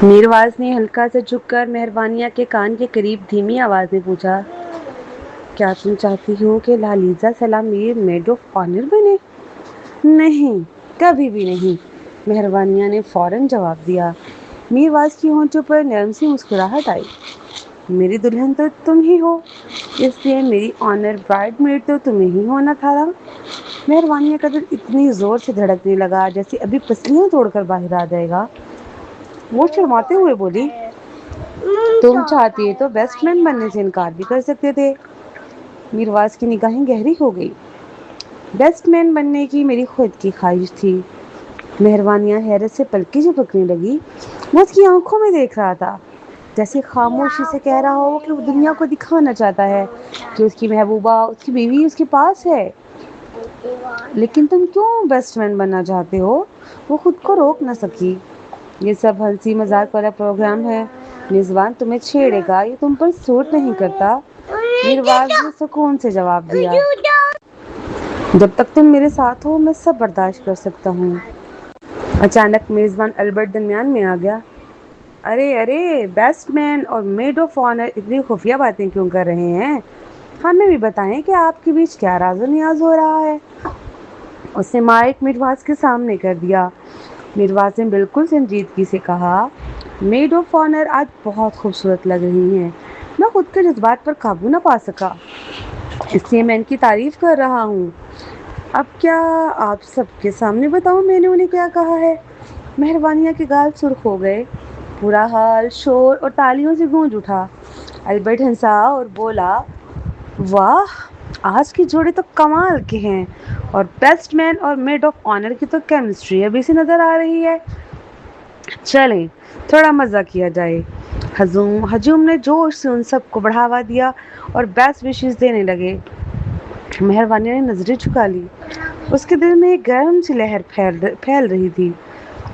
میرواز نے ہلکا سے جھک کر مہربانیہ کے کان کے قریب دھیمی آواز میں پوچھا، کیا تم چاہتی ہو کہ لالیزا سلام میر میڈ آف آنر بنے؟ نہیں، کبھی بھی نہیں، مہربانیہ نے فوراً جواب دیا۔ میرواز کی ہونٹوں پر نرم سی مسکراہٹ آئی۔ میری دلہن تو تم ہی ہو، اس لیے میری آنر برائڈ میڈ تو تمہیں ہی ہونا تھا نا۔ مہربانیہ کا دل اتنی زور سے دھڑکنے لگا جیسے ابھی پسلیاں توڑ کر باہر آ جائے گا۔ وہ شرماتے ہوئے بولی، تم چاہتی تو بیسٹ فرینڈ بننے سے انکار بھی کر سکتے تھے۔ میرواز کی نگاہیں گہری ہو گئی۔ بیسٹ مین بننے کی میری خود کی خواہش تھی۔ مہربانیہ حیرت سے پلکیں جھپکنے لگی۔ وہ اس کی آنکھوں میں دیکھ رہا تھا، جیسے خاموشی سے کہہ رہا ہو کہ وہ دنیا کو دکھانا چاہتا ہے کہ اس کی محبوبہ، اس کی بیوی اس کے پاس ہے۔ لیکن تم کیوں بیسٹ فرینڈ بننا چاہتے ہو؟ وہ خود کو روک نہ سکی۔ یہ سب ہنسی مذاق والا پروگرام ہے، میزبان تمہیں چھیڑے گا، یہ تم پر سوٹ نہیں کرتا۔ میرواز نے سکون سے جواب دیا، جب تک تم میرے ساتھ ہو میں سب برداشت کر سکتا ہوں۔ اچانک میزبان البرٹ درمیان میں آ گیا۔ ارے ارے، بیسٹ مین اور میڈ آف آنر اتنی خفیہ باتیں کیوں کر رہے ہیں؟ ہمیں بھی بتائیں کہ آپ کے بیچ کیا راز و نیاز ہو رہا ہے۔ اس نے مائک میرواز کے سامنے کر دیا۔ میرواز نے بالکل سنجیدگی سے کہا، میڈ آف آنر آج بہت خوبصورت لگ رہی ہیں۔ میں خود کے جذبات پر قابو نہ پا سکا، اس لیے میں ان کی تعریف کر رہا ہوں۔ اب کیا آپ سب کے سامنے بتاؤں میں نے انہیں کیا کہا ہے؟ مہربانیہ کے گال سرخ ہو گئے۔ پورا ہال شور اور تالیوں سے گونج اٹھا۔ البرٹ ہنسا اور بولا، واہ، آج کے جوڑے تو کمال کے ہیں، اور بیسٹ مین اور میڈ آف آنر کی تو کیمسٹری ابھی سے نظر آ رہی ہے۔ چلیں تھوڑا مزہ کیا جائے۔ ہجوم نے جوش سے ان سب کو بڑھاوا دیا اور بیسٹ وشز دینے لگے۔ مہربانیہ نے نظریں جھکا لی۔ اس کے دل میں ایک گرم سی لہر پھیل رہی تھی،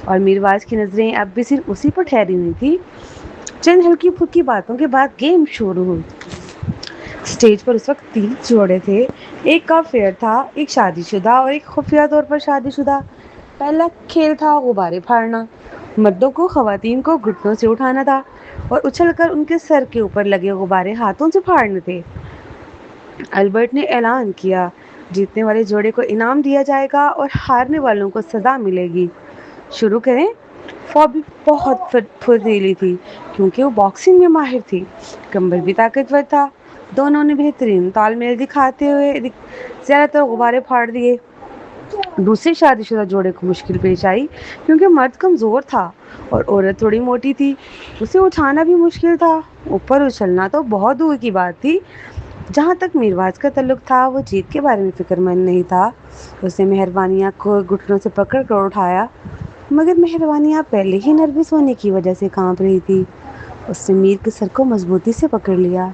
اور میرواز کی نظریں اب بھی صرف اسی پر ٹھہری ہوئی تھی۔ چند ہلکی پھلکی باتوں کے بعد گیم شروع ہوئی۔ اسٹیج پر اس وقت 3 جوڑے تھے، ایک کا فیئر تھا، ایک شادی شدہ اور ایک خفیہ طور پر شادی شدہ۔ پہلا کھیل تھا غبارے پھاڑنا۔ مردوں کو خواتین کو گھٹنوں سے اٹھانا تھا اور اچھل کر ان کے سر کے اوپر لگے غبارے ہاتھوں سے پھاڑنے تھے۔ البرٹ نے اعلان کیا، جیتنے والے جوڑے کو انعام دیا جائے گا اور ہارنے والوں کو سزا ملے گی۔ شروع کریں؟ فوبی بہت پھرتیلی تھی کیونکہ وہ باکسنگ میں ماہر تھی، کمبل بھی طاقتور تھا۔ دونوں نے بہترین تال میل دکھاتے ہوئے زیادہ تر غبارے پھاڑ دیے۔ دوسرے شادی شدہ جوڑے کو مشکل پیش آئی کیونکہ مرد کمزور تھا اور عورت تھوڑی موٹی تھی، اسے اٹھانا بھی مشکل تھا۔ اوپر اچھلنا تو بہت دور کی بات تھی۔ جہاں تک میرواز کا تعلق تھا، وہ جیت کے بارے میں فکر مند نہیں تھا۔ اس نے مہربانیہ کو گھٹنوں سے پکڑ کر اٹھایا، مگر مہربانیہ پہلے ہی نروس ہونے کی وجہ سے کانپ رہی تھی۔ اس نے میر کے سر کو مضبوطی سے پکڑ لیا۔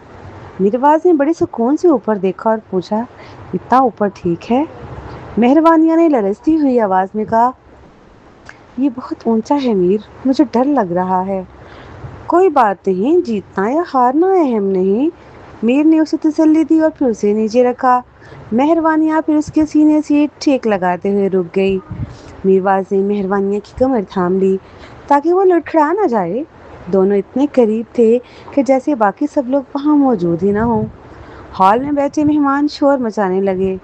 میرواز نے بڑے سکون سے اوپر دیکھا اور پوچھا، اتنا اوپر ٹھیک ہے؟ مہربانیہ نے لرزتی ہوئی آواز میں کہا، یہ بہت اونچا ہے میر، مجھے ڈر لگ رہا ہے۔ کوئی بات نہیں، جیتنا یا ہارنا اہم نہیں۔ میر نے اسے تسلی دی اور پھر اسے نیچے رکھا۔ مہربانیہ پھر اس کے سینے سے ٹھیک لگاتے ہوئے رک گئی۔ میرواز نے مہربانیہ کی کمر تھام لی تاکہ وہ لڑکھڑا نہ جائے۔ دونوں اتنے قریب تھے کہ جیسے باقی سب لوگ وہاں موجود ہی نہ ہوں۔ ہال میں بیٹھے مہمان شور مچانے لگے،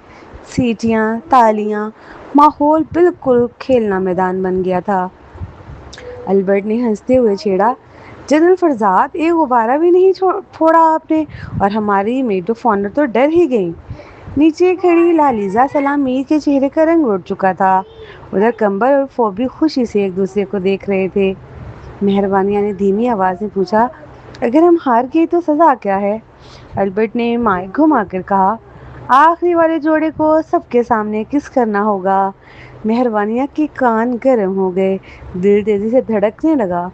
سیٹیاں، تالیاں، ماحول بالکل کھیلنا میدان بن گیا تھا۔ البرٹ نے ہنستے ہوئے چھیڑا، جنرل فرزاد، ایک غبارہ بھی نہیں پھوڑا آپ نے، اور ہماری میڈ آف آنر تو ڈر ہی گئی۔ نیچے کھڑی لالیزا سلام میر کے چہرے کا رنگ اڑ چکا تھا۔ ادھر کمبل اور فوبی خوشی سے ایک دوسرے کو دیکھ رہے تھے۔ مہربانیہ نے دھیمی آواز میں پوچھا، اگر ہم ہار گئے تو سزا کیا ہے؟ البرٹ نے مائک گھما کر کہا، آخری والے جوڑے کو سب کے سامنے کس کرنا ہوگا۔ مہربانیہ کے کان گرم ہو گئے، دل تیزی سے دھڑکنے لگا۔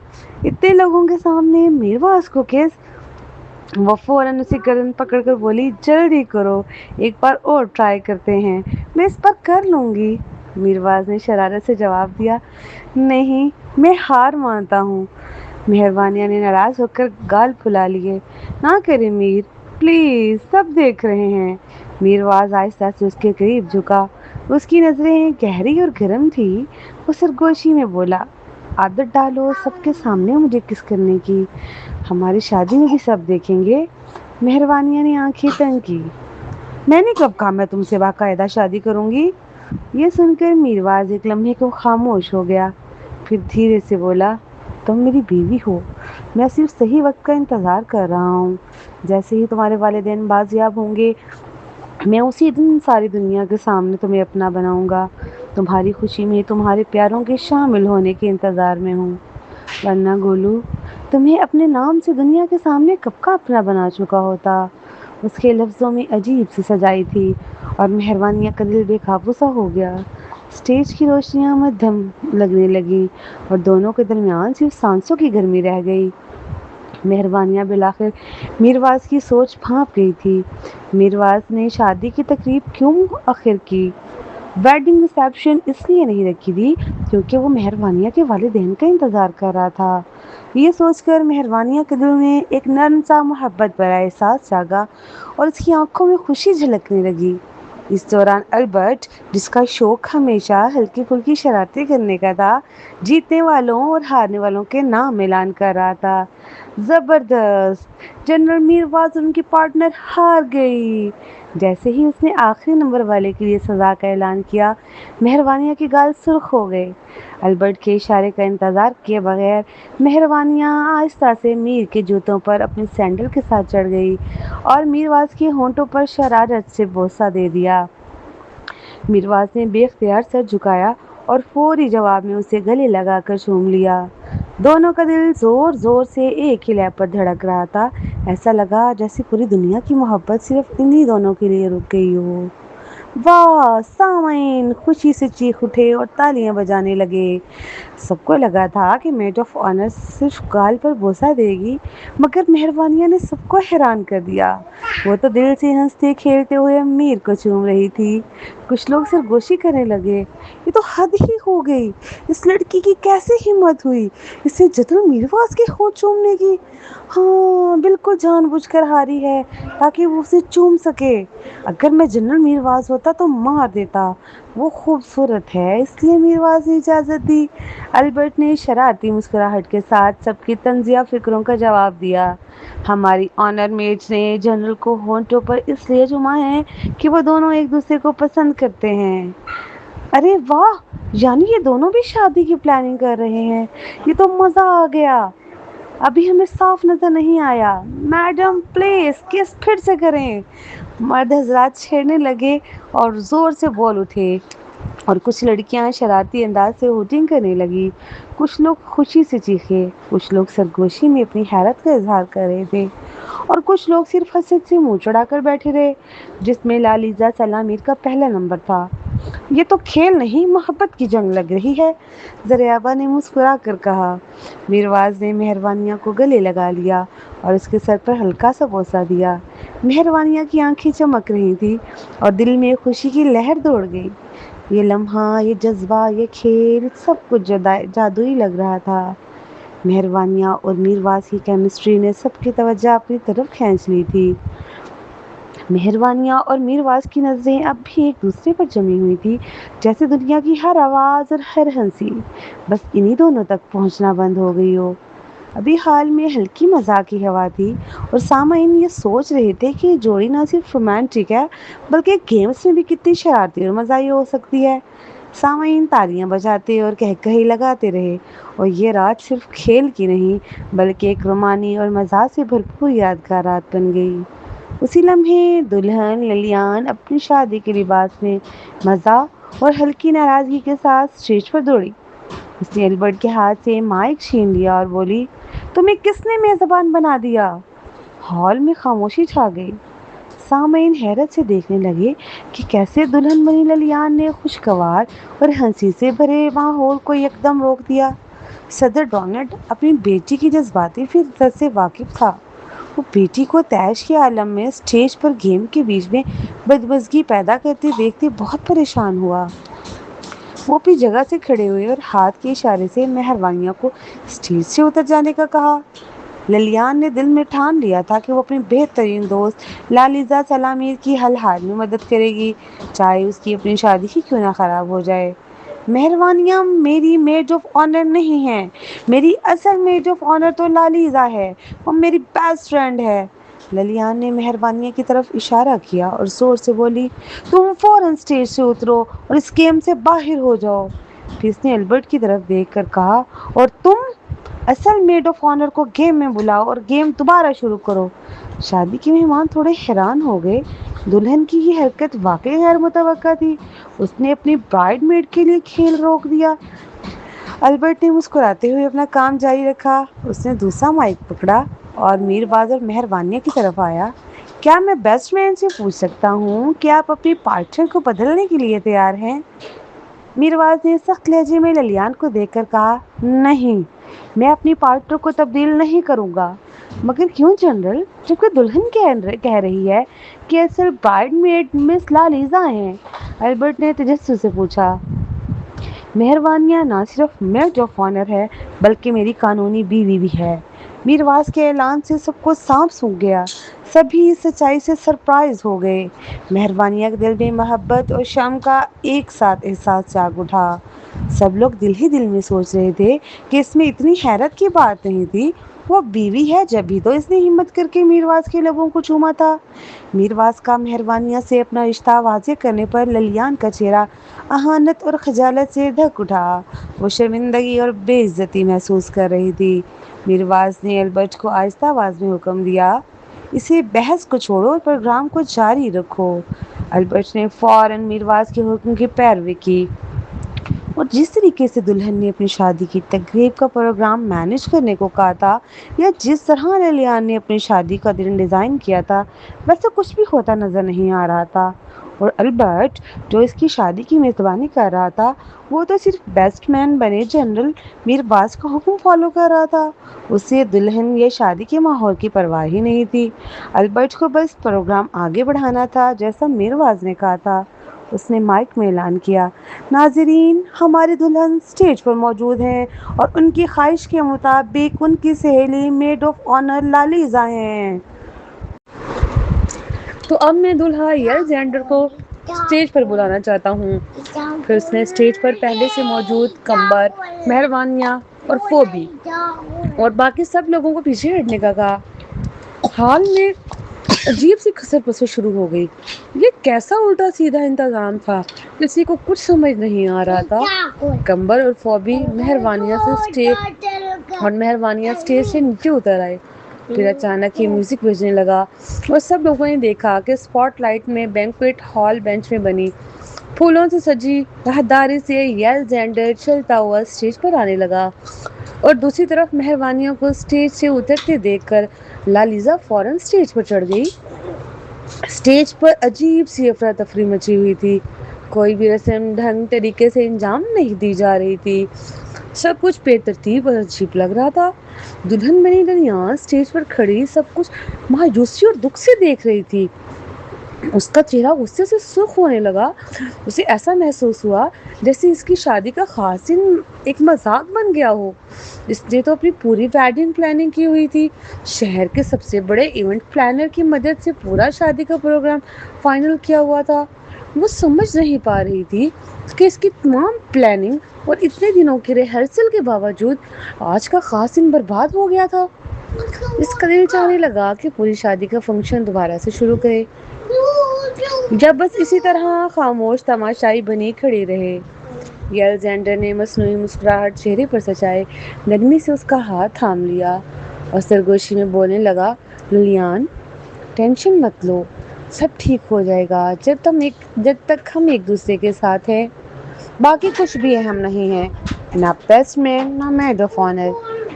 اتنے لوگوں کے سامنے میرواز کو کس؟ وہ فوراً اسے گردن پکڑ کر بولی، جلدی کرو، ایک بار اور ٹرائی کرتے ہیں، میں اس پر کر لوں گی۔ میرواز نے شرارت سے جواب دیا، نہیں، میں ہار مانتا ہوں۔ مہربانیہ نے ناراض ہو کر گال پھلا لیے، نہ کرے میر، پلیز، سب دیکھ رہے ہیں۔ میرواز آہستہ سے اس کے قریب جھکا، اس کی نظریں گہری اور گرم تھی۔ وہ سرگوشی میں بولا، عادت ڈالو سب کے سامنے مجھے کس کرنے کی، ہماری شادی میں بھی سب دیکھیں گے۔ مہروانیہ نے آنکھیں تنگ کی۔ میں نے کب کہا میں تم سے باقاعدہ شادی کروں گی؟ یہ سن کر میرواز ایک لمحے کو خاموش ہو گیا، پھر دھیرے سے بولا، تم میری بیوی ہو، میں صرف صحیح وقت کا انتظار کر رہا ہوں۔ جیسے ہی تمہارے والدین بازیاب ہوں گے، میں اسی دن ساری دنیا کے سامنے تمہیں اپنا بناؤں گا۔ تمہاری خوشی میں تمہارے پیاروں کے شامل ہونے کے انتظار میں ہوں، ورنہ گولو تمہیں اپنے نام سے دنیا کے سامنے کب کا اپنا بنا چکا ہوتا۔ اس کے لفظوں میں عجیب سی سجائی تھی اور مہروانیہ کا دل بے قابو سا ہو گیا۔ اسٹیج کی روشنیاں مدھم لگنے لگی اور دونوں کے درمیان صرف سانسوں کی گرمی رہ گئی۔ مہروانیہ بالآخر میرواز کی سوچ بھانپ گئی تھی۔ میرواز نے شادی کی تقریب کیوں مؤخر کی؟ ویڈنگ ریسیپشن اس لیے نہیں رکھی تھی کیونکہ وہ مہروانیہ کے والدین کا انتظار کر رہا تھا۔ یہ سوچ کر مہروانیہ کے دل میں ایک نرم سا محبت بھرا احساس جاگا اور اس کی آنکھوں میں خوشی جھلکنے لگی۔ اس دوران البرٹ، جس کا شوق ہمیشہ ہلکی پھلکی شرارتیں کرنے کا تھا، جیتنے والوں اور ہارنے والوں کے نام اعلان کر رہا تھا۔ زبردست! جنرل میرواز اور ان کی پارٹنر ہار گئی۔ جیسے ہی اس نے آخری نمبر والے کے لیے سزا کا اعلان کیا، مہروانیہ کی گال سرخ ہو گئے۔ البرٹ کے اشارے کا انتظار کیے بغیر مہروانیہ آہستہ سے میر کے جوتوں پر اپنی سینڈل کے ساتھ چڑھ گئی اور میرواز کے ہونٹوں پر شرارت سے بوسہ دے دیا۔ میرواز نے بے اختیار سر جھکایا اور فوری جواب میں اسے گلے لگا کر چوم لیا۔ دونوں کا دل زور زور سے ایک ہی لے پر دھڑک رہا تھا۔ ایسا لگا جیسے پوری دنیا کی محبت صرف انہی دونوں کے لیے رک گئی ہو۔ واہ! سامعین خوشی سے چیخ اٹھے اور تالیاں بجانے لگے۔ سب کو لگا تھا کہ میڈ آف آنر صرف گال پر بوسہ دے گی، مگر مہروانیہ نے سب کو حیران کر دیا۔ وہ تو دل سے ہنستے کھیلتے ہوئے میر کو چوم رہی تھی۔ کچھ لوگ سرگوشی کرنے لگے، یہ تو حد ہی ہو گئی، اس لڑکی کی کیسے ہمت ہوئی اسے جنرل میرواز کے ہونٹ چومنے کی؟ ہاں، بالکل جان بوجھ کر ہاری ہے تاکہ وہ اسے چوم سکے۔ اگر میں جنرل میرواز ہوتا تو مار دیتا، وہ خوبصورت ہے اس لیے میرواز نے اجازت دی۔ البرٹ نے شرارتی مسکراہٹ کے ساتھ سب کی طنزیہ فکروں کا جواب دیا۔ ہماری آنر میٹس نے جنرل کو ہونٹوں پر اس لیے چوما ہے کہ وہ دونوں ایک دوسرے کو پسند کرتے ہیں۔ ارے واہ! یعنی یہ دونوں بھی شادی کی پلاننگ کر رہے ہیں، یہ تو مزہ آ گیا۔ ابھی ہمیں صاف نظر نہیں آیا۔ میڈم پلیز کس پھر سے کریں۔ مرد حضرات چھیڑنے لگے اور زور سے بول اٹھے اور کچھ لڑکیاں شرارتی انداز سے ہوٹنگ کرنے لگی۔ کچھ لوگ خوشی سے چیخے، کچھ لوگ سرگوشی میں اپنی حیرت کا اظہار کر رہے تھے اور کچھ لوگ صرف حسد سے منہ چڑھا کر بیٹھے رہے، جس میں لالیزا سلامیر کا پہلا نمبر تھا۔ یہ تو کھیل نہیں، محبت کی جنگ لگ رہی ہے، زریابا نے مسکرا کر کہا۔ میرواز نے مہروانیہ کو گلے لگا لیا اور اس کے سر پر ہلکا سا بوسہ دیا۔ مہروانیہ کی آنکھیں چمک رہی تھیں اور دل میں خوشی کی لہر دوڑ گئی۔ یہ لمحہ، یہ جذبہ، یہ کھیل، سب کچھ جادوئی لگ رہا تھا۔ مہروانیہ اور میرواز کی کیمسٹری نے سب کی توجہ اپنی طرف کھینچ لی تھی۔ مہروانیہ اور میرواز کی نظریں اب بھی ایک دوسرے پر جمی ہوئی تھی، جیسے دنیا کی ہر آواز اور ہر ہنسی بس انہی دونوں تک پہنچنا بند ہو گئی ہو۔ ابھی حال میں ہلکی مزاح کی ہوا تھی اور سامعین یہ سوچ رہے تھے کہ یہ جوڑی نہ صرف رومانٹک ہے بلکہ گیمز میں بھی کتنی شرارتی اور مزاحیہ ہو سکتی ہے۔ سامعین تالیاں بجاتے اور کہکہے لگاتے رہے اور یہ رات صرف کھیل کی نہیں بلکہ ایک رومانی اور مزاح سے بھرپور یادگار رات بن گئی۔ اسی لمحے دلہن للیان اپنی شادی کے لباس میں مزاح اور ہلکی ناراضگی کے ساتھ اسٹیج پر دوڑی۔ اس نے البرٹ کے ہاتھ سے مائک چھین لیا اور بولی، تمہیں کس نے میزبان بنا دیا؟ ہال میں خاموشی چھا گئی۔ سامعین حیرت سے دیکھنے لگے کہ کیسے دلہن بنی للیان نے خوشگوار اور ہنسی سے بھرے ماحول کو یکدم روک دیا۔ صدر ڈونلڈ اپنی بیٹی کی جذباتی فطرت سے واقف تھا۔ وہ بیٹی کو طیش کے عالم میں اسٹیج پر گیم کے بیچ میں بدمزگی پیدا کرتے دیکھتے بہت پریشان ہوا۔ وہ اپنی جگہ سے کھڑے ہوئے اور ہاتھ کے اشارے سے مہروانیہ کو اسٹیج سے اتر جانے کا کہا۔ للیان نے دل میں ٹھان لیا تھا کہ وہ اپنی بہترین دوست لالیزا سلامیر کی ہر حال میں مدد کرے گی، چاہے اس کی اپنی شادی ہی کیوں نہ خراب ہو جائے۔ مہربانیاں میری میڈ آف آنر نہیں ہے، میری اصل میڈ آف آنر تو لالیزا ہے، وہ میری بیسٹ فرینڈ ہے۔ للیان نے مہربانیہ کی طرف اشارہ کیا اور زور سے بولی، تم فوراً اسٹیج سے اترو اور اس گیم سے باہر ہو جاؤ۔ پھر اس نے البرٹ کی طرف دیکھ کر کہا، اور تم اصل میڈ آف آنر کو گیم میں بلاؤ اور گیم دوبارہ شروع کرو۔ شادی کے مہمان تھوڑے حیران ہو گئے، دلہن کی یہ حرکت واقعی غیر متوقع تھی۔ اس نے اپنی برائڈ میڈ کے لیے کھیل روک دیا۔ البرٹ نے مسکراتے ہوئے اپنا کام جاری رکھا۔ اس نے دوسرا مائک پکڑا اور میرباز اور مہربانیہ کی طرف آیا۔ کیا میں بیسٹ مین سے پوچھ سکتا ہوں کہ آپ اپنی پارٹنر کو بدلنے کے لیے تیار ہیں؟ میرباز نے سخت لہجے میں للیان کو دیکھ کر کہا، نہیں، میں اپنی پارٹنر کو تبدیل نہیں کروں گا۔ مگر کیوں جنرل، جبکہ دلہن کہہ رہی ہے کہ اصل برائڈ میڈ مس لالیزا ہیں؟ البرٹ نے تجسس سے پوچھا۔ مہربانیہ نہ صرف میڈ آف آنر ہے بلکہ میری قانونی بیوی بھی ہے۔ میرواز کے اعلان سے سب کو سانپ سونکھ گیا، سبھی اس سچائی سے سرپرائز ہو گئے۔ مہربانیہ کے دل میں محبت اور شرم کا ایک ساتھ احساس جاگ اٹھا۔ سب لوگ دل ہی دل میں سوچ رہے تھے کہ اس میں اتنی حیرت کی بات نہیں تھی، وہ بیوی ہے جبھی تو اس نے ہمت کر کے میرواز کے لبوں کو چوما تھا۔ میرواز کا مہربانیہ سے اپنا رشتہ واضح کرنے پر للیان کا چہرہ اہانت اور خجالت سے ڈھک اٹھا۔ وہ شرمندگی اور بے عزتی محسوس کر رہی تھی۔ میرواز نے البرٹ کو آہستہ آواز میں حکم دیا، اسی بحث کو چھوڑو اور پروگرام کو جاری رکھو۔ البرٹ نے فوراً میرواز کے حکم کی پیروی کی اور جس طریقے سے دلہن نے اپنی شادی کی تقریب کا پروگرام مینیج کرنے کو کہا تھا یا جس طرح للیان نے اپنی شادی کا دن ڈیزائن کیا تھا، ویسا کچھ بھی ہوتا نظر نہیں آ رہا تھا۔ اور البرٹ جو اس کی شادی کی میزبانی کر رہا تھا، وہ تو صرف بیسٹ مین بنے جنرل میرباز کا حکم فالو کر رہا تھا۔ اسے دلہن یا شادی کے ماحول کی پرواہ ہی نہیں تھی۔ البرٹ کو بس پروگرام آگے بڑھانا تھا جیسا میرواز نے کہا تھا۔ اس نے مائک میں اعلان کیا، ناظرین، ہماری دلہن اسٹیج پر موجود ہیں اور ان کی خواہش کے مطابق ان کی سہیلی میڈ آف آنر لالیزا ہیں۔ تو اب میں دلہا یلزینڈر کو اسٹیج پر بلانا چاہتا ہوں۔ پھر اس نے اسٹیج پر پہلے سے موجود کمبر، مہربانیہ اور فوبی اور باقی سب لوگوں کو پیچھے ہٹنے کا کہا۔ حال میں عجیب سی کھسر پسر شروع ہو گئی۔ یہ کیسا الٹا سیدھا انتظام تھا، کسی کو کچھ سمجھ نہیں آ رہا تھا۔ کمبر اور فوبی مہربانیہ اسٹیج سے نیچے اتر آئے۔ پھر اچانک ہی میوزک بجنے لگا اور سب لوگوں نے دیکھا کہ اسپاٹ لائٹ میں بینکویٹ ہال بینچ میں بنی پھولوں سے سجی راہداری سے یلزینڈر چلتا ہوا اسٹیج پر آنے لگا، اور دوسری طرف مہربانیہ کو اسٹیج سے اترتے دیکھ کر لالیزا فوراً اسٹیج پر چڑھ گئی۔ اسٹیج پر عجیب سی افراتفری مچی ہوئی تھی، کوئی بھی رسم ڈھنگ طریقے سے انجام نہیں دی جا رہی تھی، سب کچھ بے ترتیب اور عجیب لگ رہا تھا۔ دلہن بنی للیان اسٹیج پر کھڑی سب کچھ مایوسی اور دکھ سے دیکھ رہی تھی۔ اس کا چہرہ غصے سے سرخ ہونے لگا۔ اسے ایسا محسوس ہوا جیسے اس کی شادی کا خاص دن ایک مذاق بن گیا ہو۔ اس نے تو اپنی پوری ویڈنگ پلاننگ کی ہوئی تھی، شہر کے سب سے بڑے ایونٹ پلانر کی مدد سے پورا شادی کا پروگرام فائنل کیا ہوا تھا۔ وہ سمجھ نہیں پا رہی تھی کہ اس کی تمام پلاننگ اور اتنے دنوں کے ریہرسل کے باوجود آج کا خاص دن برباد ہو گیا تھا۔ اس کا دل چاہنے لگا کہ پوری شادی کا فنکشن دوبارہ سے شروع کرے، جب بس اسی طرح خاموش تماشائی بنی کھڑی رہے۔ یلزینڈر نے مصنوعی مسکراہٹ چہرے پر سجائے نرمی سے اس کا ہاتھ تھام لیا اور سرگوشی میں بولنے لگا، للیان، ٹینشن مت لو، سب ٹھیک ہو جائے گا جب تک ہم ایک دوسرے کے ساتھ ہیں۔ باقی کچھ بھی اہم نہیں ہے، نہ بیسٹ مین نہ میڈ آف آنر،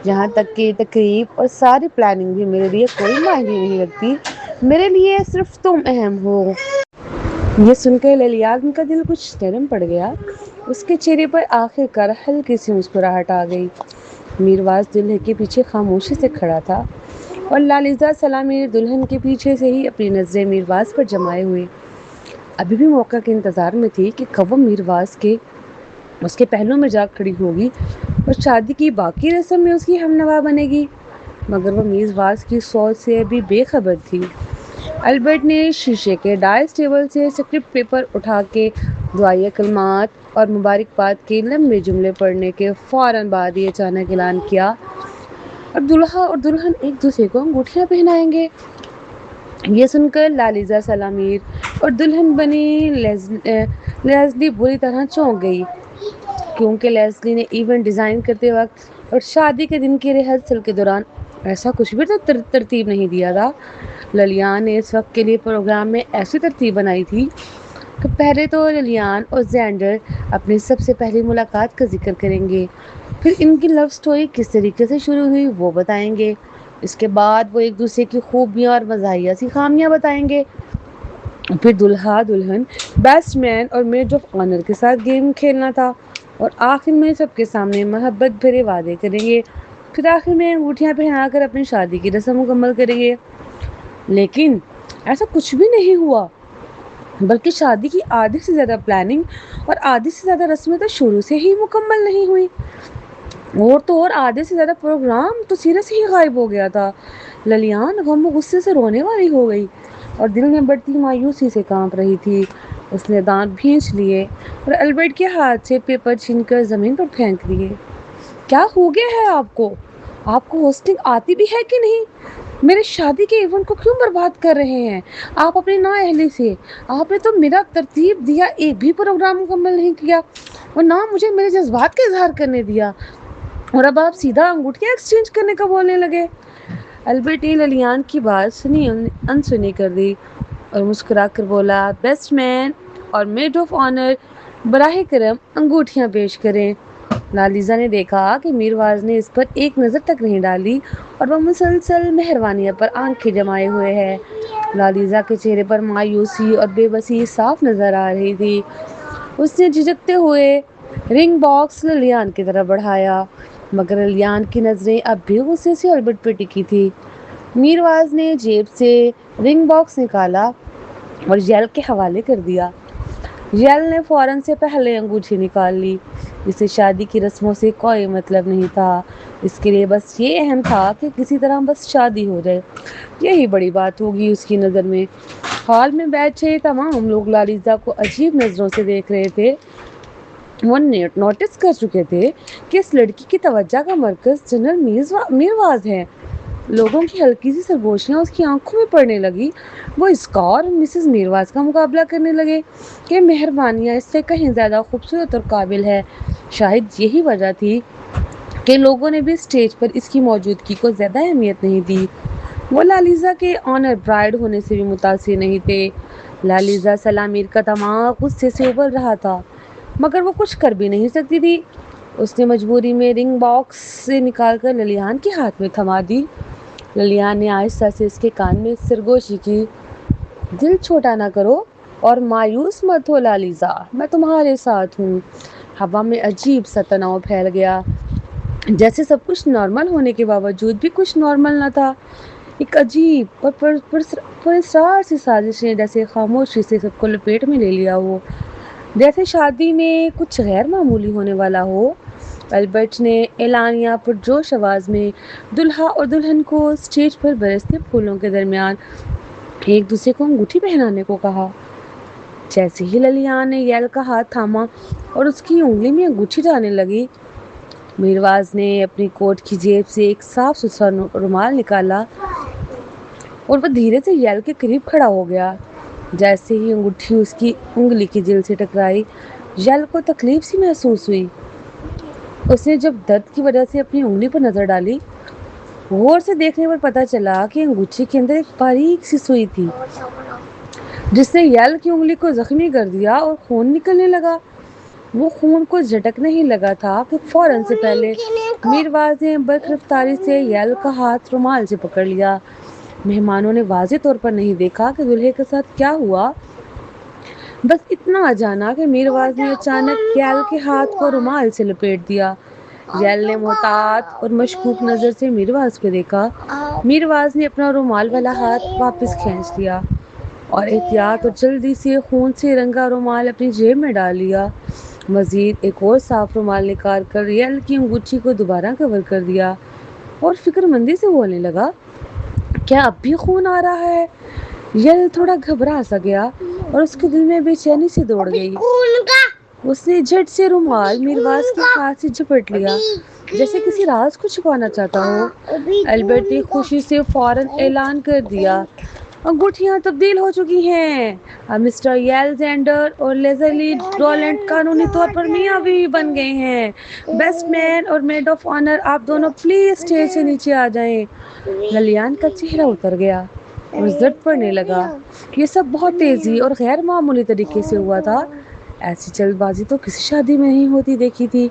جہاں تک کہ تقریب اور ساری پلاننگ بھی میرے لیے کوئی معنی نہیں رکھتی، میرے لیے صرف تم اہم ہو۔ یہ سن کر للیان کا دل کچھ نرم پڑ گیا، اس کے چہرے پر آخر کار ہلکی سی مسکراہٹ آ گئی۔ میرواز دلہے کے پیچھے خاموشی سے کھڑا تھا اور لالیزا سلامیر دلہن کے پیچھے سے ہی اپنی نظریں میرواز پر جمائے ہوئے ابھی بھی موقع کے انتظار میں تھی کہ کب وہ میرواز کے اس کے پہلو میں جا کھڑی ہوگی اور شادی کی باقی رسم میں اس کی ہمنوا بنے گی، مگر وہ میرواز کی سوچ سے ابھی بے خبر تھی۔ البرٹ نے شیشے کے ڈائس ٹیبل سے اسکرپٹ پیپر اٹھا کے دعائیہ کلمات اور مبارکباد کے لمبے جملے پڑھنے کے فوراً بعد یہ اچانک اعلان کیا، اب دلہا اور دلہن ایک دوسرے کو انگوٹھیاں پہنائیں گے۔ یہ سن کر لالیزا سلامیر اور دلہن بنی لیزلی بری طرح چونک گئی، کیونکہ لیزلی نے ایونٹ ڈیزائن کرتے وقت اور شادی کے دن کی ریہرسل کے دوران ایسا کچھ بھی تو ترتیب نہیں دیا تھا۔ للیان نے اس وقت کے لیے پروگرام میں ایسی ترتیب بنائی تھی کہ پہلے تو للیان اور زینڈر اپنی سب سے پہلی ملاقات کا ذکر کریں گے، پھر ان کی لو سٹوری کس طریقے سے شروع ہوئی وہ بتائیں گے، اس کے بعد وہ ایک دوسرے کی خوبیاں اور مزاحیہ سی خامیاں بتائیں گے، پھر دلہا دلہن بیسٹ مین اور میڈ آف آنر کے ساتھ گیم کھیلنا تھا، اور آخر میں سب کے سامنے محبت بھرے وعدے کریں گے، پھر آخر میں انگوٹھیاں پہنا کر اپنی شادی کی رسم مکمل کریں گے۔ لیکن ایسا کچھ بھی نہیں ہوا، بلکہ شادی کی آدھی سے زیادہ پلاننگ اور آدھی سے زیادہ رسمیں تو شروع سے ہی مکمل نہیں ہوئی، اور آدھے سے زیادہ پروگرام تو سیرے سے ہی غائب ہو گیا تھا۔ للیان غم و غصے سے رونے والی ہو گئی اور دل میں بڑھتی مایوسی سے کانپ رہی تھی۔ اس نے دانت بھینچ لیے اور البرٹ کے ہاتھ سے پیپر چھین کر زمین پر پھینک دیے۔ کیا ہو گیا ہے آپ کو؟ آپ کو ہوسٹنگ آتی بھی ہے کہ نہیں؟ میرے شادی کے ایونٹ کو کیوں برباد کر رہے ہیں آپ اپنی نااہلی سے؟ آپ نے تو میرا ترتیب دیا ایک بھی پروگرام مکمل نہیں کیا اور نہ مجھے میرے جذبات کا اظہار کرنے دیا، اور اب آپ سیدھا انگوٹھیاں ایکسچینج کرنے کا بولنے لگے۔ البرٹ نے للیان کی بات سنی انسنی کر دی اور مسکرا کر بولا، بیسٹ مین اور میڈ آف آنر براہ کرم انگوٹھیاں پیش کریں۔ لالیزا نے دیکھا کہ میرواز نے اس پر ایک نظر تک نہیں ڈالی اور وہ مسلسل مہربانیہ پر آنکھیں جمائے ہوئے ہے۔ لالیزا کے چہرے پر مایوسی اور بے بسی صاف نظر آ رہی تھی۔ اس نے جھجکتے ہوئے رنگ باکس للیان کی طرف بڑھایا، مگر للیان کی نظریں اب بھی غصے سے البرٹ پہ ٹکی تھی۔ میرواز نے جیب سے رنگ باکس نکالا اور یل کے حوالے کر دیا۔ یل نے فوراً سے پہلے انگوٹھی نکال لی۔ اسے شادی کی رسموں سے کوئی مطلب نہیں تھا، اس کے لیے بس یہ اہم تھا کہ کسی طرح بس شادی ہو جائے، یہی بڑی بات ہوگی اس کی نظر میں۔ ہال میں بیٹھے تمام لوگ لالیزا کو عجیب نظروں سے دیکھ رہے تھے۔ وہ نوٹس کر چکے تھے کہ اس لڑکی کی توجہ کا مرکز جنرل میرواز ہے۔ لوگوں کی ہلکی سی سرگوشیاں اس کی آنکھوں میں پڑنے لگی۔ وہ اسکا اور مسز میرواز کا مقابلہ کرنے لگے کہ مہربانیاں اس سے کہیں زیادہ خوبصورت اور قابل ہے۔ شاید یہی وجہ تھی کہ لوگوں نے بھی اسٹیج پر اس کی موجودگی کو زیادہ اہمیت نہیں دی۔ وہ لالیزا کے آنر برائڈ ہونے سے بھی متاثر نہیں تھے۔ لالیزا سلامیر کا دماغ غصے سے ابل رہا تھا، مگر وہ کچھ کر بھی نہیں سکتی تھی۔ اس نے مجبوری میں رنگ باکس سے نکال کر للیان کے ہاتھ میں تھما دی۔ للیان نے آہستہ سے اس کے کان میں سرگوشی کی، دل چھوٹا نہ کرو اور مایوس مت ہو لالیزا، میں تمہارے ساتھ ہوں۔ ہوا میں عجیب سا تناؤ پھیل گیا، جیسے سب کچھ نارمل ہونے کے باوجود بھی کچھ نارمل نہ تھا۔ ایک عجیب اور پراسرار سی سازش نے جیسے خاموشی سے سب کو لپیٹ میں لے لیا ہو، جیسے شادی میں کچھ غیر معمولی ہونے والا ہو۔ البرٹ نے اعلانیہ پرجوش آواز میں دلہا اور دلہن کو اسٹیج پر برستے پھولوں کے درمیان ایک دوسرے کو انگوٹھی پہنانے کو کہا۔ جیسے ہی للیان نے یل کا ہاتھ تھاما اور اس کی انگلی میں انگوٹھی ڈالنے لگی، میرواز نے اپنی کوٹ کی جیب سے ایک صاف ستھرا رومال نکالا اور وہ دھیرے سے یل کے قریب کھڑا ہو گیا۔ جیسے ہی انگوٹھی اس کی انگلی کی جلد سے ٹکرائی، یل کو تکلیف سی محسوس ہوئی۔ اس نے جب درد کی وجہ سے اپنی انگلی پر نظر ڈالی، غور سے دیکھنے پر پتہ چلا کہ انگوٹھی کے اندر ایک باریک سی سوئی تھی، جس نے یل کی انگلی کو زخمی کر دیا اور خون نکلنے لگا۔ وہ خون کو جھٹکنے ہی لگا تھا کہ فوراً سے پہلے میرواز نے برق رفتاری سے یل کا ہاتھ رومال سے پکڑ لیا۔ مہمانوں نے واضح طور پر نہیں دیکھا کہ دلہے کے ساتھ کیا ہوا، بس اتنا جانا کہ میرواز نے اچانک یل کے ہاتھ کو رومال سے لپیٹ دیا۔ یل نے محتاط اور مشکوک نظر سے میرواز کو دیکھا۔ میرواز نے اپنا رومال والا ہاتھ واپس کھینچ لیا اور احتیاط اور جلدی سے خون سے رنگا رومال اپنی جیب میں ڈال لیا۔ مزید ایک اور صاف رومال نکال کر یل کی انگوٹھی کو دوبارہ کور کر دیا اور فکر مندی سے بولنے لگا، کیا اب بھی خون آ رہا ہے؟ یل تھوڑا گھبرا سا گیا اور اس کے دل میں بے چینی سے دوڑ گئی. اس نے جھٹ سے رومال میرواز کے ہاتھ سے جھپٹ لیا جیسے کسی راز کو چھپانا چاہتا ہو. البرٹ نے خوشی سے فوراً اعلان کر دیا, انگوٹھیاں تبدیل ہو چکی ہیں. مسٹر یلزینڈر اور لیزلی رولینڈ قانونی طور پر میاں بیوی بن گئے ہیں. بیسٹ مین اور میڈ آف آنر, آپ دونوں پلیز اسٹیج سے نیچے آ جائیں. للیان کا چہرہ اتر گیا اور زد پڑنے لگا. یہ سب بہت تیزی اور غیر معمولی طریقے سے ہوا تھا. ایسی جلد بازی تو کسی شادی میں نہیں ہوتی دیکھی تھی.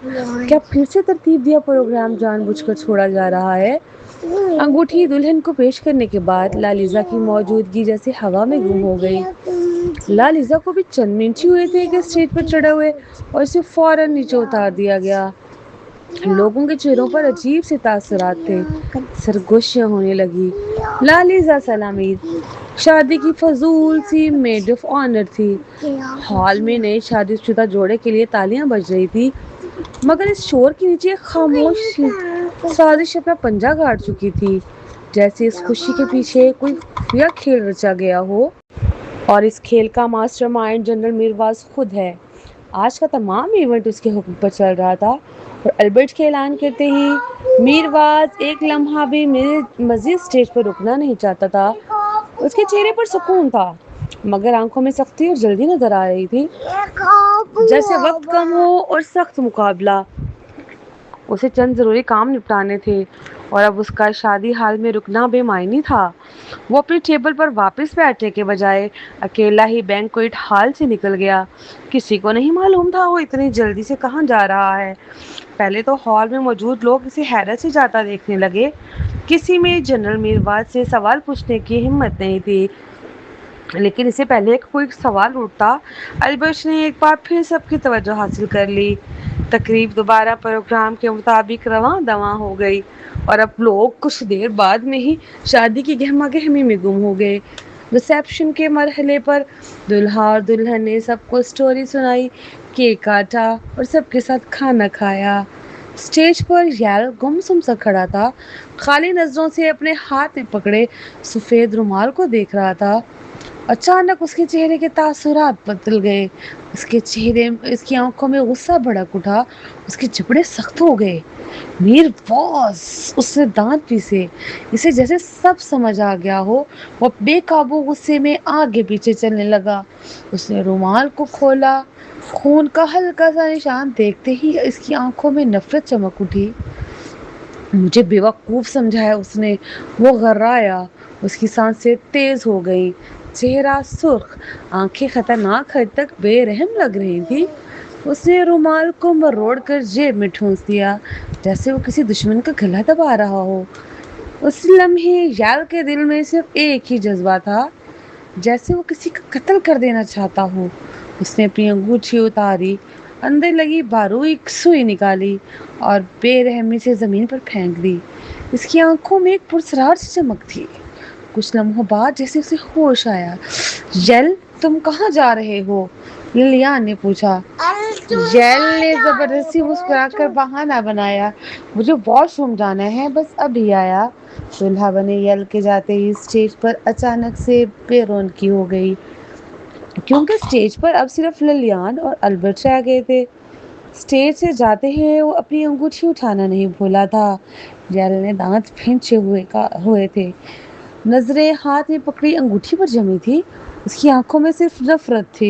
کیا پھر سے ترتیب دیا پروگرام جان بوجھ کر چھوڑا جا رہا ہے؟ انگوٹھی دلہن کو پیش کرنے کے بعد لالیزا کی موجودگی جیسے ہوا میں گم ہو گئی. لالیزا کو بھی چند منٹ ہی ہوئے تھے کہ اسٹیج پر چڑھے ہوئے اور اسے فوراً نیچے اتار دیا گیا. لوگوں کے چہروں پر عجیب سے تاثرات تھے. سرگوشیاں ہونے لگی. لالیزا سلامید شادی کی فضول سی میڈ آف آنر تھی. ہال میں نئے شادی شدہ جوڑے کے لیے تالیاں بج رہی تھی, مگر اس شور کے نیچے ایک خاموش سازش اپنا پنجہ گاڑ چکی تھی, جیسے اس خوشی کے پیچھے کوئی خفیہ کھیل رچا گیا ہو. اور اس کھیل کا ماسٹر مائنڈ جنرل میرواز خود ہے. آج کا تمام ایونٹ اس کے حکم پر چل رہا تھا, اور البرٹ کے اعلان کرتے ہی میرواز ایک لمحہ بھی مزید اسٹیج پر رکنا نہیں چاہتا تھا. اس کے چہرے پر سکون تھا, مگر آنکھوں میں سختی اور جلدی نظر آ رہی تھی, جیسے وقت کم ہو اور سخت مقابلہ. اسے چند ضروری کام نپٹانے تھے, اور اب اس کا شادی ہال میں رکنا بے معنی تھا. وہ اپنی ٹیبل پر واپس بیٹھنے کے بجائے اکیلا ہی بینکوئٹ ہال سے نکل گیا. کسی کو نہیں معلوم تھا وہ اتنی جلدی سے کہاں جا رہا ہے. پہلے تو ہال میں موجود لوگ اسے حیرت سے جاتا دیکھنے لگے. کسی میں جنرل میرواز سے سوال پوچھنے کی ہمت نہیں تھی, لیکن اسے پہلے کوئی سوال اٹھتا البرٹ نے ایک بار پھر سب کی توجہ حاصل کر لی. تقریب دوبارہ پروگرام کے مطابق رواں دواں ہو گئی, اور اب لوگ کچھ دیر بعد میں ہی شادی کی گہما گہمی میں گم ہو گئے. ریسیپشن کے مرحلے پر دلہا اور دلہن نے سب کو اسٹوری سنائی, کیک کاٹا اور سب کے ساتھ کھانا کھایا. اسٹیج پر یل گمسم سا کھڑا تھا, خالی نظروں سے اپنے ہاتھ میں پکڑے سفید رومال کو دیکھ رہا تھا. اچانک اس کے چہرے کے تاثرات بدل گئے. اس کی آنکھوں میں غصہ بھڑک اٹھا, اس کے جبڑے سخت ہو گئے. میرواز, اس نے دانت پیسے, اسے جیسے سب سمجھ آ گیا ہو. وہ بے قابو غصے میں آگے پیچھے چلنے لگا. اس نے رومال کو کھولا. خون کا ہلکا سا نشان دیکھتے ہی اس کی آنکھوں میں نفرت چمک اٹھی. مجھے بیوقوف سمجھا ہے اس نے, وہ غرایا. اس کی سانسیں تیز ہو گئی, چہرہ سرخ, آنکھیں خطرناک حد تک بے رحم لگ رہی تھی. اس نے رومال کو مروڑ کر جیب میں ٹھونس دیا, جیسے وہ کسی دشمن کا گلا دبا رہا ہو. اس لمحے یل کے دل میں صرف ایک ہی جذبہ تھا, جیسے وہ کسی کا قتل کر دینا چاہتا ہو. اس نے اپنی انگوٹھی اتاری, اندر لگی باروئی سوئی نکالی اور بے رحمی سے زمین پر پھینک دی. اس کی آنکھوں میں ایک پرسرار سی چمک تھی. کچھ لمحوں بعد جیسے اسے ہوش آیا. یل, تم کہاں جا رہے ہو؟ للیان نے پوچھا. یل نے زبردستی مسکرا کر بہانہ بنایا, مجھے واش روم جانا ہے, بس ابھی آیا. دولہا بنے یل کے جاتے ہی اسٹیج پر اچانک سے بے رونقی ہو گئی, کیونکہ اسٹیج پر اب صرف للیان اور البرٹ رہ گئے تھے. اسٹیج سے جاتے ہی وہ اپنی انگوٹھی اٹھانا نہیں بھولا تھا. یل نے دانت بھینچے ہوئے تھے, نظریں ہاتھ میں پکڑی انگوٹھی پر جمی تھی. اس کی آنکھوں میں صرف نفرت تھی.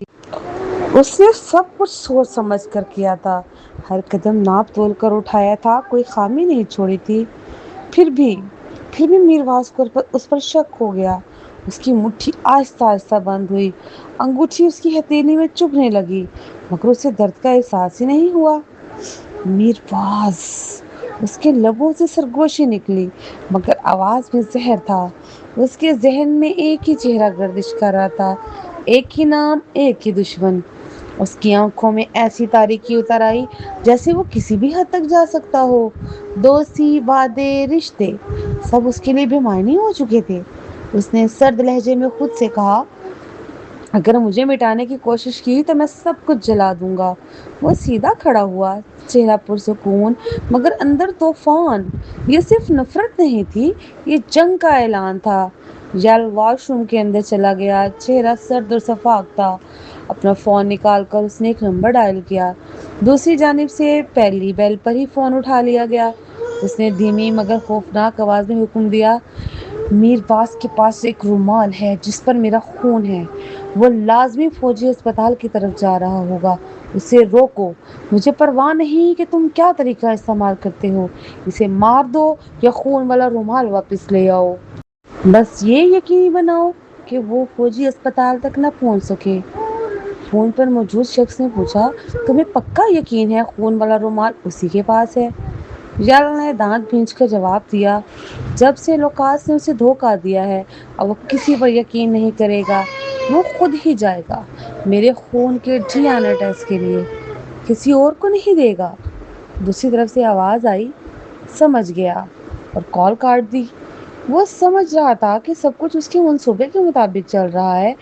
اس نے سب کچھ سوچ سمجھ کر کیا تھا, ہر قدم ناپ تول کر اٹھایا تھا, کوئی خامی نہیں چھوڑی تھی. پھر بھی میرواز کو اس پر شک ہو گیا. اس کی مٹھی آہستہ آہستہ بند ہوئی, انگوٹھی اس کی ہتھیلی میں چبھنے لگی, مگر اسے درد کا احساس ہی نہیں ہوا. میرواز, اس کے لبوں سے سرگوشی نکلی, مگر آواز میں زہر تھا. اس کے ذہن میں ایک ہی چہرہ گردش کر رہا تھا, ایک ہی نام, ایک ہی دشمن. اس کی آنکھوں میں ایسی تاریکی اتر آئی جیسے وہ کسی بھی حد تک جا سکتا ہو. دوستی, وعدے, رشتے, سب اس کے لیے بے معنی ہو چکے تھے. اس نے سرد لہجے میں خود سے کہا, اگر مجھے مٹانے کی کوشش کی تو میں سب کچھ جلا دوں گا. وہ سیدھا کھڑا ہوا, چہرہ پرسکون, مگر اندر طوفان. یہ صرف نفرت نہیں تھی, یہ جنگ کا اعلان تھا. یل واش روم کے اندر چلا گیا، چہرہ سرد اور شفاف تھا۔ اپنا فون نکال کر اس نے ایک نمبر ڈائل کیا۔ دوسری جانب سے پہلی بیل پر ہی فون اٹھا لیا گیا۔ اس نے دھیمی مگر خوفناک آواز میں حکم دیا، میر باز کے پاس ایک رومال ہے جس پر میرا خون ہے، وہ لازمی فوجی اسپتال کی طرف جا رہا ہوگا، اسے روکو۔ مجھے پرواہ نہیں کہ تم کیا طریقہ استعمال کرتے ہو، اسے مار دو یا خون والا رومال واپس لے آؤ۔ بس یہ یقینی بناؤ کہ وہ فوجی اسپتال تک نہ پہنچ سکے۔ فون پر موجود شخص نے پوچھا، تمہیں پکا یقین ہے خون والا رومال اسی کے پاس ہے؟ یل نے دانت بھینچ کر جواب دیا، جب سے لوکاس نے اسے دھوکہ دیا ہے اب وہ کسی پر یقین نہیں کرے گا، وہ خود ہی جائے گا میرے خون کے ڈی این اے ٹیسٹ کے لیے، کسی اور کو نہیں دے گا۔ دوسری طرف سے آواز آئی، سمجھ گیا، اور کال کاٹ دی۔ وہ سمجھ رہا تھا کہ سب کچھ اس کے منصوبے کے مطابق چل رہا ہے،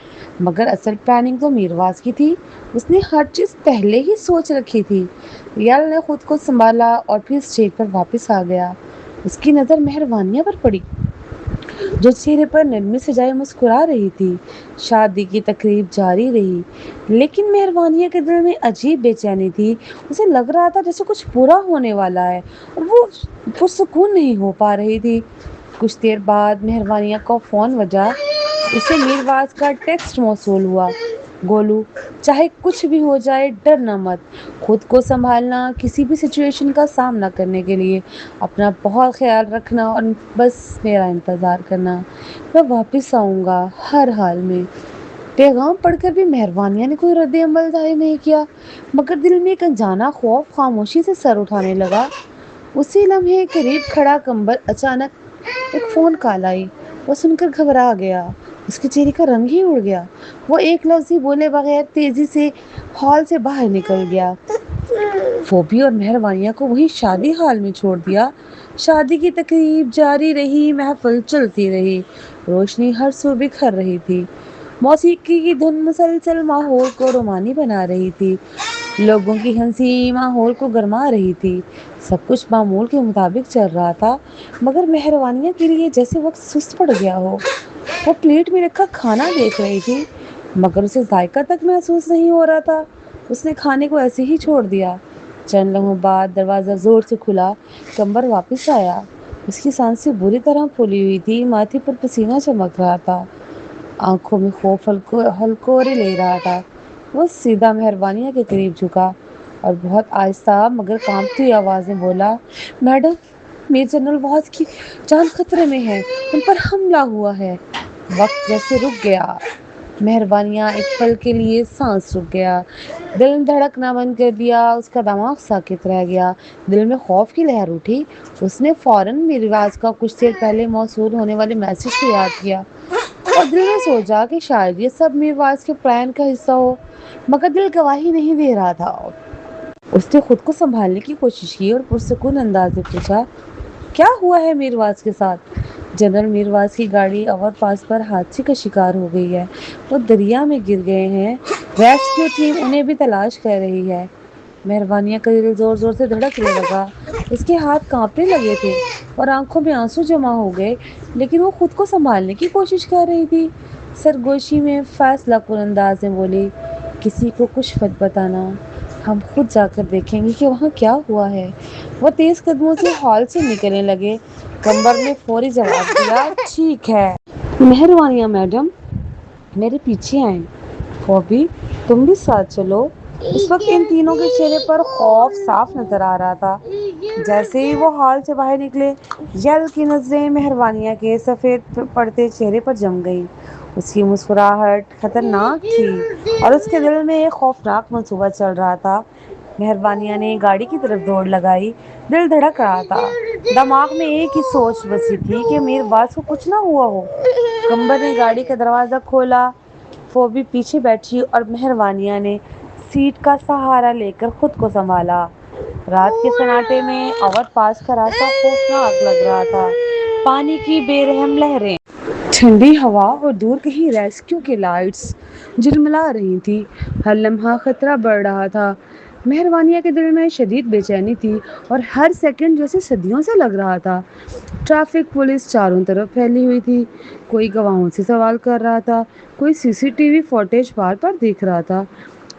مگر اصل پلاننگ تو میرواز کی تھی، اس نے ہر چیز پہلے ہی سوچ رکھی تھی۔ یل نے خود کو سنبھالا اور پھر اسٹیج پر واپس آ گیا۔ اس کی نظر مہروانیہ پر پڑی جو چہرے پر نرمی سجائے مسکرا رہی تھی۔ شادی کی تقریب جاری رہی، لیکن مہروانیہ کے دل میں عجیب بے چینی تھی۔ اسے لگ رہا تھا جیسے کچھ برا ہونے والا ہے اور وہ پرسکون نہیں ہو پا رہی تھی۔ کچھ دیر بعد مہروانیہ کا فون بجا، اسے میرواز کا ٹیکسٹ موصول ہوا، گولو، چاہے کچھ بھی ہو جائے ڈر نہ مت، خود کو سنبھالنا، کسی بھی سچویشن کا سامنا کرنے کے لیے اپنا بہت خیال رکھنا اور بس میرا انتظار کرنا، میں واپس آؤں گا ہر حال میں۔ پیغام پڑھ کر بھی مہروانیہ نے کوئی رد عمل ظاہر نہیں کیا، مگر دل میں ایک انجانا خوف خاموشی سے سر اٹھانے لگا۔ اسی لمحے قریب کھڑا کمبر اچانک ایک فون کال آئی، وہ سن کر گھبرا گیا، اس کے چہرے کا رنگ ہی اڑ گیا۔ وہ ایک لفظ ہی بولے بغیر تیزی سے ہال سے باہر نکل گیا۔ فوبی اور مہروانیہ کو وہیں شادی ہال میں چھوڑ دیا۔ شادی کی تقریب جاری رہی، محفل چلتی رہی، روشنی ہر سو بکھر رہی تھی، موسیقی کی دھن مسلسل ماحول کو رومانی بنا رہی تھی، لوگوں کی ہنسی ماحول کو گرما رہی تھی۔ سب کچھ معمول کے مطابق چل رہا تھا، مگر مہروانیہ کے لیے جیسے وقت سست پڑ گیا ہو۔ وہ پلیٹ میں رکھا کھانا دیکھ رہی تھی، مگر اسے ذائقہ تک محسوس نہیں ہو رہا تھا۔ اس نے کھانے کو ایسے ہی چھوڑ دیا۔ چند لمحوں بعد دروازہ زور سے کھلا، کمبر واپس آیا۔ اس کی سانسیں بری طرح پھولی ہوئی تھی، ماتھے پر پسینہ چمک رہا تھا، آنکھوں میں خوف ہلکورے لے رہا تھا۔ وہ سیدھا مہروانیہ کے قریب جھکا اور بہت آہستہ مگر کانپتی آواز میں بولا، میڈم، میجر جنرل واز کی جان خطرے میں ہے، ان پر حملہ ہوا ہے۔ وقت جیسے رک گیا۔ مہروانیہ ایک پل کے لیے سانس رک گیا، دل دھڑکنا بند کر دیا، اس کا دماغ ساکت رہ گیا، دل میں خوف کی لہر اٹھی۔ اس نے فوراً میرواز کا کچھ دیر پہلے موصول ہونے والے میسج کو یاد کیا اور دل میں سوچا کہ شاید یہ سب میرواز کے پلان کا حصہ ہو، مگر دل گواہی نہیں دے رہا تھا۔ اس نے خود کو سنبھالنے کی کوشش کی اور پرسکون انداز میں پوچھا، کیا ہوا ہے میرواز کے ساتھ؟ جنرل میرواز کی گاڑی اوور پاس پر حادثے کا شکار ہو گئی ہے، وہ دریا میں گر گئے ہیں، ریسکیو ٹیم انہیں بھی تلاش کر رہی ہے۔ مہروانیہ کا دل زور زور سے دھڑکنے لگا، اس کے ہاتھ کانپنے لگے تھے اور آنکھوں میں آنسو جمع ہو گئے، لیکن وہ خود کو سنبھالنے کی کوشش کر رہی تھی۔ سرگوشی میں فیصلہ کن انداز میں بولی، کسی کو کچھ مت بتانا، ہم خود جا کر دیکھیں گے کہ وہاں کیا ہوا ہے۔ وہ تیز قدموں سے ہال سے نکلنے لگے۔ کمبر نے فوری جواب دیا، ٹھیک ہے مہروانیہ میڈم، میرے پیچھے آئیں۔ فوبی، تم بھی ساتھ چلو۔ اس وقت ان تینوں کے چہرے پر خوف صاف نظر آ رہا تھا۔ جیسے ہی وہ ہال سے باہر نکلے، یل کی نظریں مہروانیہ کے سفید پڑتے چہرے پر جم گئیں۔ اس کی مسکراہٹ خطرناک تھی اور اس کے دل میں ایک خوفناک منصوبہ چل رہا تھا۔ مہروانیہ نے گاڑی کی طرف دوڑ لگائی، دل دھڑک رہا تھا، دماغ میں ایک ہی سوچ بسی تھی کہ میرواز کو کچھ نہ ہوا ہو۔ کمبر نے گاڑی کا دروازہ کھولا، فوبی پیچھے بیٹھی اور مہروانیہ نے سیٹ کا سہارا لے کر خود کو سنبھالا۔ رات کے سناٹے میں اوور پاس کا راستہ خوفناک لگ رہا تھا، پانی کی بے رحم لہریں، ٹھنڈی ہوا اور دور کہیں ریسکیو کی لائٹس جلملا رہی تھی۔ ہر لمحہ خطرہ بڑھ رہا تھا۔ مہروانیہ کے دل میں شدید بے چینی تھی اور ہر سیکنڈ جیسے صدیوں سے لگ رہا تھا۔ ٹریفک پولیس چاروں طرف پھیلی ہوئی تھی، کوئی گواہوں سے سوال کر رہا تھا، کوئی CCTV فوٹیج بار بار دیکھ رہا تھا۔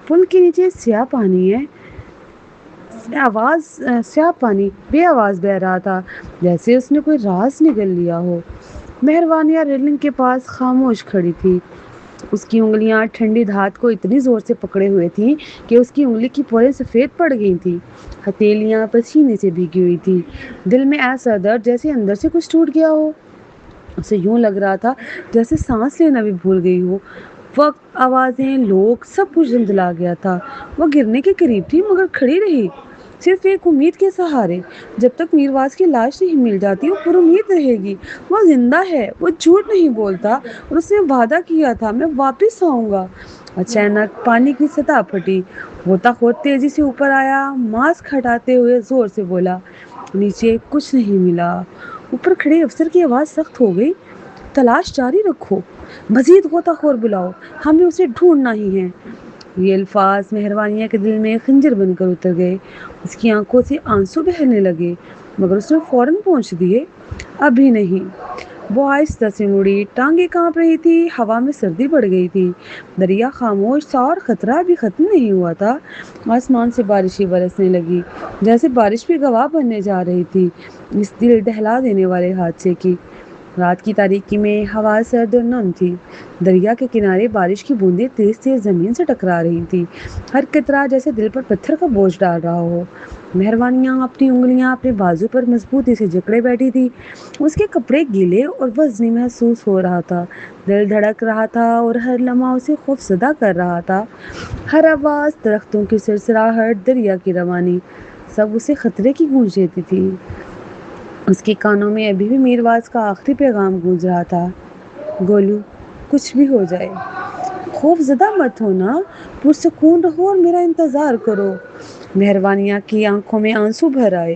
پل کے نیچے سیاہ پانی ہے، سیاہ پانی بے آواز بہ رہا تھا، جیسے اس نے کوئی راز نگل لیا ہو۔ مہروانیہ ریلنگ کے پاس خاموش کھڑی تھی، اس کی انگلیاں ٹھنڈی دھات کو اتنی زور سے پکڑے ہوئے تھیں کہ اس کی انگلی کی پورے سفید پڑ گئی تھی، ہتھیلیاں پسینے سے بھیگی ہوئی تھی، دل میں ایسا درد جیسے اندر سے کچھ ٹوٹ گیا ہو۔ اسے یوں لگ رہا تھا جیسے سانس لینا بھی بھول گئی ہو۔ وقت، آوازیں، لوگ، سب کچھ دھندلا گیا تھا۔ وہ گرنے کے قریب تھی مگر کھڑی رہی، صرف ایک امید کے سہارے۔ جب تک میرواز کی لاش نہیں مل جاتی وہ پر امید رہے گی۔ وہ زندہ ہے، وہ جھوٹ نہیں بولتا اور اس نے وعدہ کیا تھا میں واپس آؤں گا۔ اچانک پانی کی سطح پھٹی، غوطہ خور تیزی سے اوپر آیا، ماسک ہٹاتے ہوئے زور سے بولا، نیچے کچھ نہیں ملا۔ اوپر کھڑے افسر کی آواز سخت ہو گئی، تلاش جاری رکھو، مزید غوطہ خور بلاؤ، ہمیں اسے ڈھونڈنا ہی ہے۔ یہ الفاظ مہروانیہ کے دل میں خنجر بن کر اتر گئے، اس کی آنکھوں سے آنسو بہنے لگے، مگر اس نے فوراً پہنچ دیے، ابھی نہیں۔ وہ آہستہ سے مڑی، ٹانگیں کانپ رہی تھی، ہوا میں سردی بڑھ گئی تھی، دریا خاموش تھا اور خطرہ ابھی ختم نہیں ہوا تھا۔ آسمان سے بارشیں برسنے لگی، جیسے بارش بھی گواہ بننے جا رہی تھی اس دل دہلا دینے والے حادثے کی۔ رات کی تاریکی میں ہوا سرد اور نم تھی، دریا کے کنارے بارش کی بوندیں تیز تیز زمین سے ٹکرا رہی تھی، ہر قطرہ جیسے دل پر پتھر کا بوجھ ڈال رہا ہو۔ مہروانیہ اپنی انگلیاں اپنے بازو پر مضبوطی سے جکڑے بیٹھی تھی، اس کے کپڑے گیلے اور وزنی محسوس ہو رہا تھا، دل دھڑک رہا تھا اور ہر لمحہ اسے خوفزدہ کر رہا تھا۔ ہر آواز، درختوں کی سرسراہٹ، دریا کی روانی، سب اسے خطرے کی گونج دیتی تھی۔ اس کے کانوں میں ابھی بھی میرواز کا آخری پیغام گونج رہا تھا، گولو، کچھ بھی ہو جائے خوف زدہ مت ہونا، پرسکون رہو اور میرا انتظار کرو۔ مہروانیہ کی آنکھوں میں آنسو بھر آئے،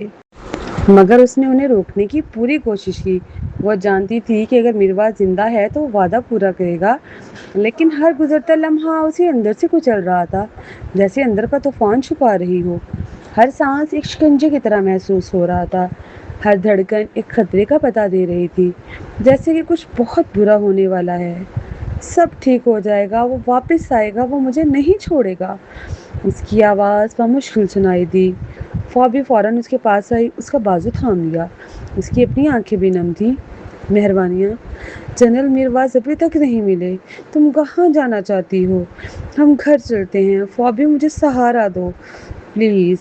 مگر اس نے انہیں روکنے کی پوری کوشش کی۔ وہ جانتی تھی کہ اگر میرواز زندہ ہے تو وہ وعدہ پورا کرے گا، لیکن ہر گزرتا لمحہ اسے اندر سے کچل رہا تھا، جیسے اندر کا طوفان چھپا رہی ہو۔ ہر سانس ایک شکنجے کی طرح محسوس ہو رہا تھا، ہر دھڑکن ایک خطرے کا پتہ دے رہی تھی، جیسے کہ کچھ بہت برا ہونے والا ہے۔ سب ٹھیک ہو جائے گا، وہ واپس آئے گا، وہ مجھے نہیں چھوڑے گا۔ اس کی آواز بمشکل سنائی دی۔ فوبی فوراً اس کے پاس آئی، اس کا بازو تھام لیا، اس کی اپنی آنکھیں بھی نم تھیں۔ مہربانیہ، جنرل میرواز ابھی تک نہیں ملے، تم کہاں جانا چاہتی ہو؟ ہم گھر چلتے ہیں، فوبی مجھے سہارا دو پلیز۔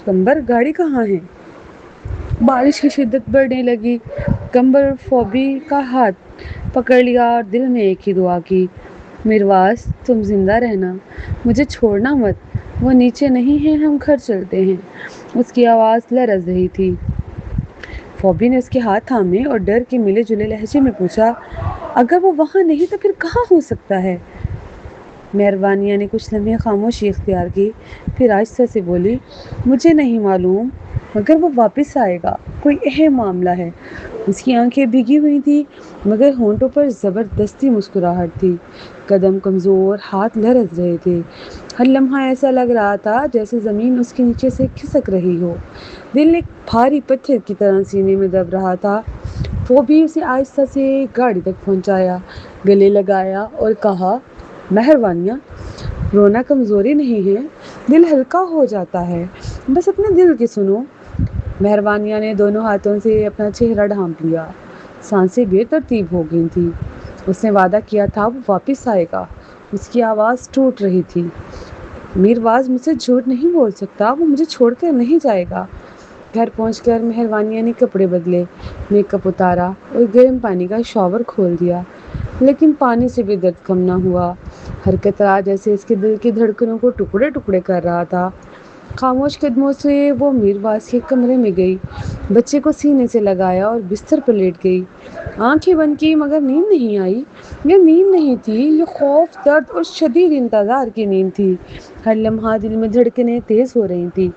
کمبر، گاڑی کہاں ہے؟ بارش کی شدت بڑھنے لگی، کمبر فوبی کا ہاتھ پکڑ لیا اور دل میں ایک ہی دعا کی، میرواز تم زندہ رہنا، مجھے چھوڑنا مت، وہ نیچے نہیں ہیں، ہم گھر چلتے ہیں۔ اس کی آواز لرز رہی تھی۔ فوبی نے اس کے ہاتھ تھامے اور ڈر کے ملے جلے لہجے میں پوچھا، اگر وہ وہاں نہیں تو پھر کہاں ہو سکتا ہے؟ مہروانیہ نے کچھ لمحے خاموشی اختیار کی، پھر آہستہ سے بولی، مجھے نہیں معلوم، مگر وہ واپس آئے گا، کوئی اہم معاملہ ہے۔ اس کی آنکھیں بھیگی ہوئی تھیں، مگر ہونٹوں پر زبردستی مسکراہٹ تھی، قدم کمزور، ہاتھ لرز رہے تھے، ہر لمحہ ایسا لگ رہا تھا جیسے زمین اس کے نیچے سے کھسک رہی ہو۔ دل ایک بھاری پتھر کی طرح سینے میں دب رہا تھا۔ وہ بھی اسے آہستہ سے گاڑی تک پہنچایا، گلے لگایا اور کہا، مہروانیہ، رونا کمزوری نہیں ہے، دل ہلکا ہو جاتا ہے، بس اپنے دل کی سنو۔ مہروانیہ نے دونوں ہاتھوں سے اپنا چہرہ ڈھانپ لیا، سانسیں بے ترتیب ہو گئی تھیں۔ اس نے وعدہ کیا تھا وہ واپس آئے گا، اس کی آواز ٹوٹ رہی تھی، میرواز مجھ سے جھوٹ نہیں بول سکتا، وہ مجھے چھوڑ کر نہیں جائے گا۔ گھر پہنچ کر مہروانیہ نے کپڑے بدلے، میک اپ اتارا اور گرم پانی کا شاور کھول دیا، لیکن پانی سے بھی درد کم نہ ہوا، ہر قطرہ جیسے اس کے دل کی دھڑکنوں کو ٹکڑے ٹکڑے کر رہا تھا۔ خاموش قدموں سے وہ میرواز کے کمرے میں گئی، بچے کو سینے سے لگایا اور بستر پر لیٹ گئی، آنکھیں بند کی مگر نیند نہیں آئی۔ یہ نیند نہیں تھی، یہ خوف، درد اور شدید انتظار کی نیند تھی۔ ہر لمحہ دل میں دھڑکنیں تیز ہو رہی تھیں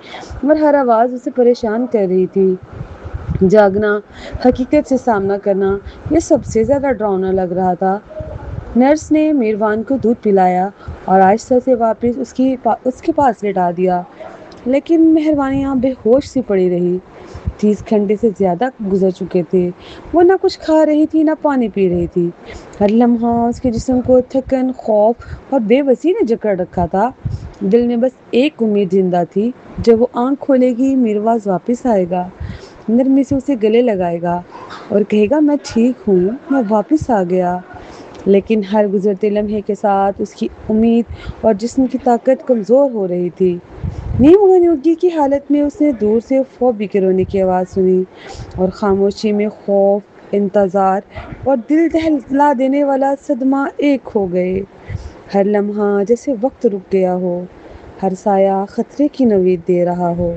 اور ہر آواز اسے پریشان کر رہی تھی۔ جاگنا، حقیقت سے سامنا کرنا، یہ سب سے زیادہ ڈراؤنا لگ رہا تھا۔ نرس نے میروان کو دودھ پلایا اور آہستہ سے واپس اس کے پاس لٹا دیا۔ لیکن مہربانیاں بے ہوش سی پڑی رہی۔ 30 گھنٹے سے زیادہ گزر چکے تھے۔ وہ نہ کچھ کھا رہی تھی نہ پانی پی رہی تھی۔ ہر لمحہ اس کے جسم کو تھکن، خوف اور بے بسی نے جکڑ رکھا تھا۔ دل میں بس ایک امید زندہ تھی، جب وہ آنکھ کھولے گی میرواز واپس آئے گا، نرمی سے اسے گلے لگائے گا اور کہے گا میں ٹھیک ہوں، میں واپس آ گیا۔ لیکن ہر گزرتے لمحے کے ساتھ اس کی امید اور جسم کی طاقت کمزور ہو رہی تھی۔ نیم غنودگی کی حالت میں اس نے دور سے فوبی کے رونے کی آواز سنی اور خاموشی میں خوف، انتظار اور دل دہلا دینے والا صدمہ ایک ہو گئے۔ ہر لمحہ جیسے وقت رک گیا ہو، ہر سایہ خطرے کی نوید دے رہا ہو۔